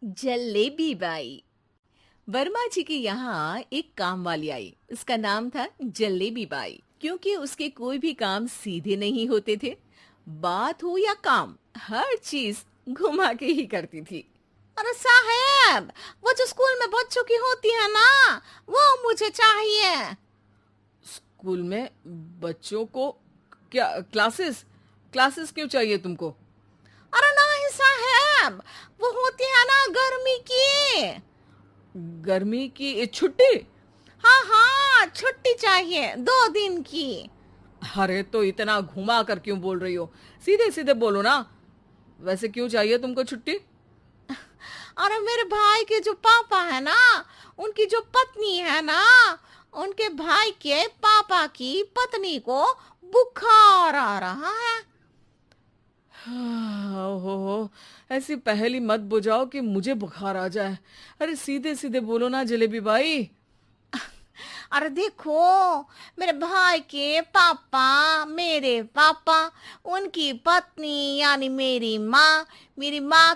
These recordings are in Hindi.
जलेबी बाई। वर्मा जी के यहाँ एक काम वाली आई। उसका नाम था जलेबी बाई, क्योंकि उसके कोई भी काम सीधे नहीं होते थे। बात हो या काम, हर चीज घुमा के ही करती थी। अरे साहब, वो जो स्कूल में बच्चों की होती है ना, वो मुझे चाहिए। स्कूल में बच्चों को क्या क्लासेस क्लासेस क्यों चाहिए तुमको? अरे नहीं साहब, वो होती है ना गर्मी की। गर्मी की छुट्टी? हाँ हाँ, छुट्टी चाहिए 2 दिन की। अरे तो इतना घुमा कर क्यों बोल रही हो? सीधे सीधे बोलो ना। वैसे क्यों चाहिए तुमको छुट्टी? अरे मेरे भाई के जो पापा है ना, उनकी जो पत्नी है ना, उनके भाई के पापा की पत्नी को बुखार आ रहा है। ओहो, ऐसी पहेली मत बुझाओ कि मुझे बुखार आ जाए। अरे सीधे सीधे बोलो ना जलेबी बाई। अरे देखो, मेरे भाई के पापा, मेरे पापा, उनकी पत्नी यानी मेरी माँ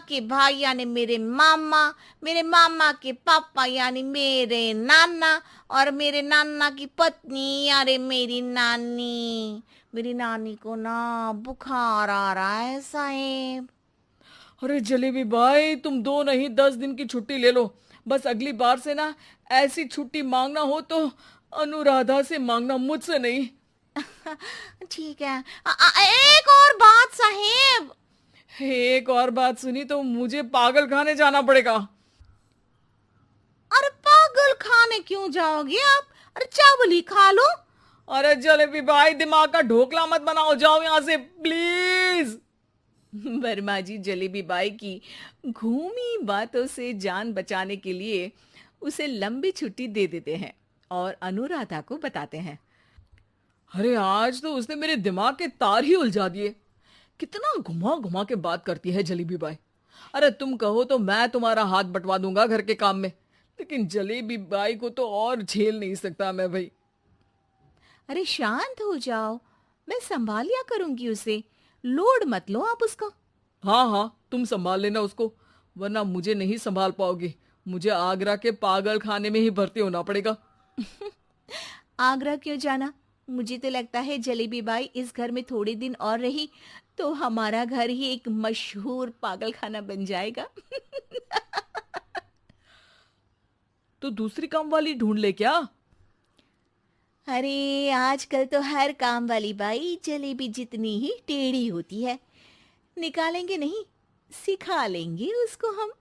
के भाई यानी मेरे मामा के पापा यानी मेरे नाना, और मेरे नाना की पत्नी यानी मेरी नानी को ना बुखार आ रहा है साहेब। अरे जलेबी भाई, तुम 2 नहीं 10 दिन की छुट्टी ले लो। बस अगली बार से ना ऐसी छुट्टी मांगना हो तो अनुराधा से मांगना, मुझसे नहीं। ठीक है। एक और बात साहेब। एक और बात सुनी तो मुझे पागल खाने जाना पड़ेगा। अरे पागल खाने क्यों जाओगे आप? अरे चावल ही खा लो। अरे जलेबी भाई, दिमाग का ढोकला मत बनाओ, जाओ यहाँ से प्लीज। वर्मा जी जलेबी बाई की घूमी बातों से जान बचाने के लिए उसे लंबी छुट्टी दे देते हैं और अनुराधा को बताते हैं। अरे आज तो उसने मेरे दिमाग के तार ही उलझा दिए। कितना घुमा घुमा के बात करती है जलेबी बाई। अरे तुम कहो तो मैं तुम्हारा हाथ बंटवा दूंगा घर के काम में, लेकिन जलेबी बाई को तो और झेल नहीं सकता मैं भाई। अरे शांत हो जाओ, मैं संभाल लिया करूंगी उसे। लोड मत लो आप उसको। हाँ हाँ, तुम संभाल लेना उसको, वरना मुझे नहीं संभाल पाओगी। मुझे आगरा के पागल खाने में ही भर्ती होना पड़ेगा। आगरा क्यों जाना? मुझे तो लगता है जलेबी बाई इस घर में थोड़े दिन और रही तो हमारा घर ही एक मशहूर पागल खाना बन जाएगा। तो दूसरी काम वाली ढूंढ ले क्या? अरे आजकल तो हर काम वाली बाई जलेबी जितनी ही टेढ़ी होती है। निकालेंगे नहीं, सिखा लेंगे उसको हम।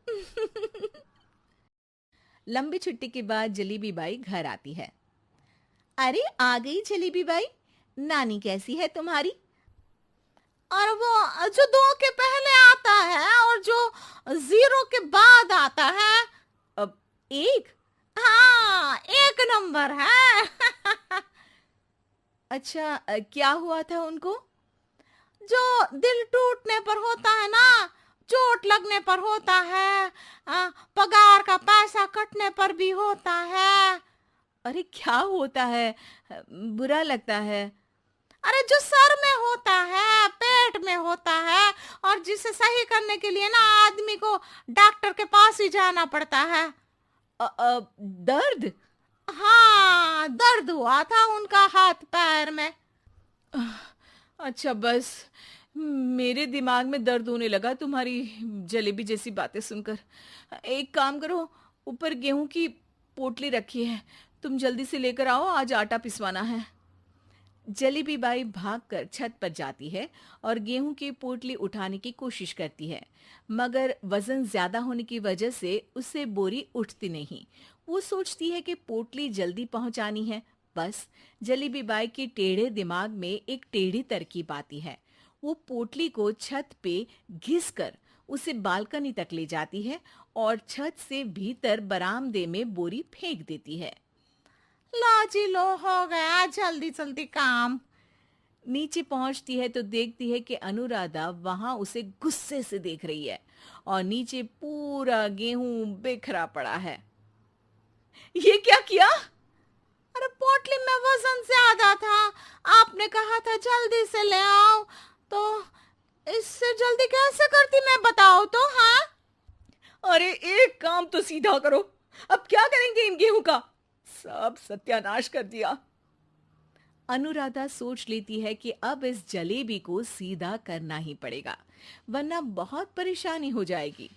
लंबी छुट्टी के बाद जलेबी बाई घर आती है। अरे आ गई जलेबी बाई, नानी कैसी है तुम्हारी? और वो जो 2 के पहले आता है और जो 0 के बाद आता है। अब एक। हाँ, 1 नंबर है। अच्छा, क्या हुआ था उनको? जो दिल टूटने पर होता है ना, चोट लगने पर होता है, पगार का पैसा कटने पर भी होता है। अरे क्या होता है? बुरा लगता है। अरे जो सर में होता है, पेट में होता है, और जिसे सही करने के लिए ना आदमी को डॉक्टर के पास ही जाना पड़ता है। दर्द? हाँ, दर्द हुआ था उनका हाथ पैर में। अच्छा बस, मेरे दिमाग में दर्द होने लगा तुम्हारी जलेबी जैसी बातें सुनकर। एक काम करो, ऊपर गेहूं की पोटली रखी है, तुम जल्दी से लेकर आओ, आज आटा पिसवाना है। जलेबी बाई भागकर छत पर जाती है और गेहूं की पोटली उठाने की कोशिश करती है, मगर वजन ज्यादा होने की वजह से उससे बोरी उठती नहीं। वो सोचती है कि पोटली जल्दी पहुंचानी है। बस जलेबी बाई के टेढ़े दिमाग में एक टेढ़ी तरकीब आती है। वो पोटली को छत पे घिस कर उसे बालकनी तक ले जाती है और छत से भीतर बरामदे में बोरी फेंक देती है। लो जी लो, हो गया जल्दी जल्दी काम। नीचे पहुंचती है तो देखती है कि अनुराधा वहां उसे गुस्से से देख रही है और नीचे पूरा गेहूं बिखरा पड़ा है। ये क्या किया? अरे पोटली में वजन ज्यादा था, आपने कहा था जल्दी से ले आओ, तो इससे जल्दी कैसे करती मैं बताओ तो। हाँ, अरे तो सीधा करो। अब क्या करेंगे इन गेहूं का? सब सत्यानाश कर दिया। अनुराधा सोच लेती है कि अब इस जलेबी को सीधा करना ही पड़ेगा, वरना बहुत परेशानी हो जाएगी।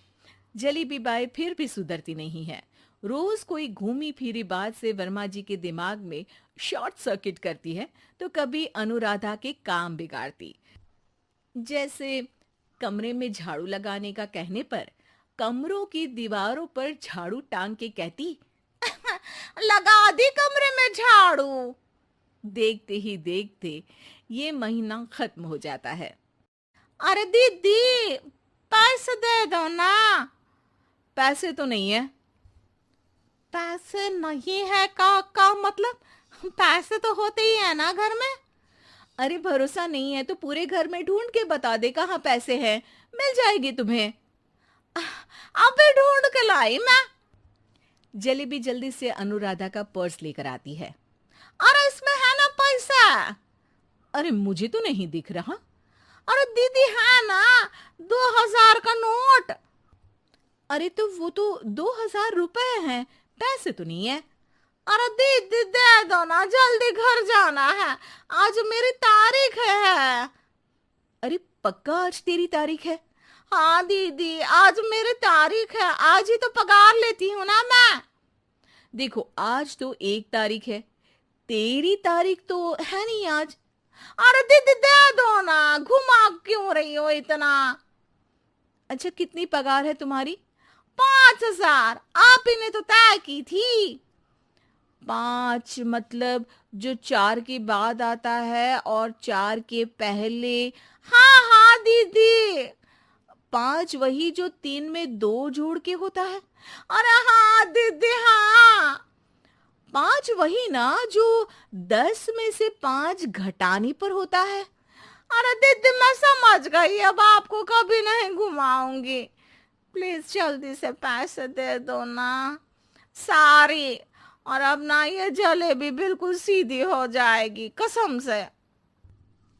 जलेबी बाई फिर भी सुधरती नहीं है। रोज कोई घूमी फिरी बात से वर्मा जी के दिमाग में शॉर्ट सर्किट करती है, तो कभी अनुराधा के काम बिगाड़ती। जैसे कमरे में झाड़ू लगाने का कहने पर कमरों की दीवारों पर झाड़ू टांग के कहती, लगा दी कमरे में झाड़ू। देखते ही देखते ये महीना खत्म हो जाता है। अरे दीदी, पैसे दे दो ना। पैसे तो नहीं है। पैसे नहीं है का मतलब? पैसे तो होते ही है ना घर में। अरे भरोसा नहीं है तो पूरे घर में ढूंढ के बता दे कहाँ पैसे हैं, मिल जाएगी तुम्हें। अबे ढूंढ के लाई मैं। जलेबी जल्दी से अनुराधा का पर्स लेकर आती है। अरे इसमें है ना पैसा। अरे मुझे तो नहीं दिख रहा। अरे दीदी है ना, 2000 का नोट। अरे तो वो तो 2000 रुपए हैं, पैसे तो नहीं है। अरे दीदी दे दो ना, जल्दी घर जाना है, आज मेरी तारीख है। अरे पक्का आज तेरी तारीख है? हाँ दीदी, आज मेरी तारीख है, आज ही तो पगार लेती हूँ ना मैं। देखो आज तो 1 तारीख है, तेरी तारीख तो है नहीं आज। अरे दीदी दे दो ना, घुमा क्यों रही हो इतना? अच्छा कितनी पगार है तुम्हारी? 5000, आप ही ने तो तय की थी। 5 मतलब जो 4 के बाद आता है और 4 के पहले। हाँ हाँ दीदी। 5 वही जो 3 में 2 जोड़ के होता है। अरे हाँ दीदी हाँ। 5 वही ना जो 10 में से 5 घटाने पर होता है। अरे दीदी मैं समझ गई, अब आपको कभी नहीं घुमाऊंगी। प्लीज जल्दी से पैसे दे दो ना, सारी। और अब ना ये जलेबी बिल्कुल सीधी हो जाएगी कसम से।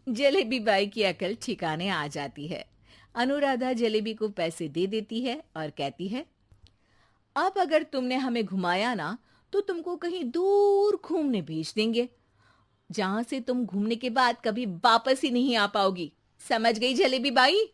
जलेबी बाई की अकल ठिकाने आ जाती है। अनुराधा जलेबी को पैसे दे देती है और कहती है, अब अगर तुमने हमें घुमाया ना तो तुमको कहीं दूर घूमने भेज देंगे, जहां से तुम घूमने के बाद कभी वापस ही नहीं आ पाओगी। समझ गई जलेबी बाई?